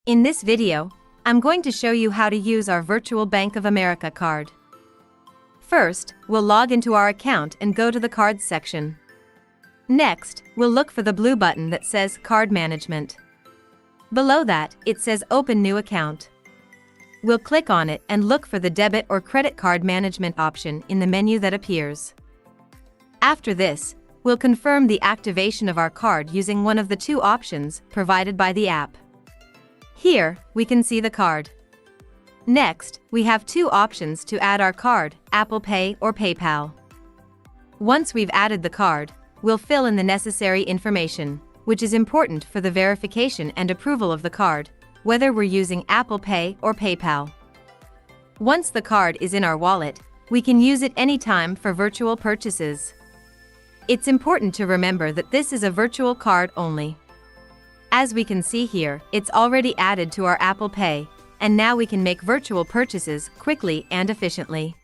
In this video, I'm going to show you how to use our virtual Bank of America card. First, we'll log into our account and go to the Cards section. Next, we'll look for the blue button that says Card Management. Below that, it says Open New Account. We'll click on it and look for the Debit or Credit Card Management option in the menu that appears. After this, we'll confirm the activation of our card using one of the two options provided by the app. Here, we can see the card. Next, we have two options to add our card, Apple Pay or PayPal. Once we've added the card, we'll fill in the necessary information, which is important for the verification and approval of the card, whether we're using Apple Pay or PayPal. Once the card is in our wallet, we can use it anytime for virtual purchases. It's important to remember that this is a virtual card only. As we can see here, it's already added to our Apple Pay, and now we can make virtual purchases quickly and efficiently.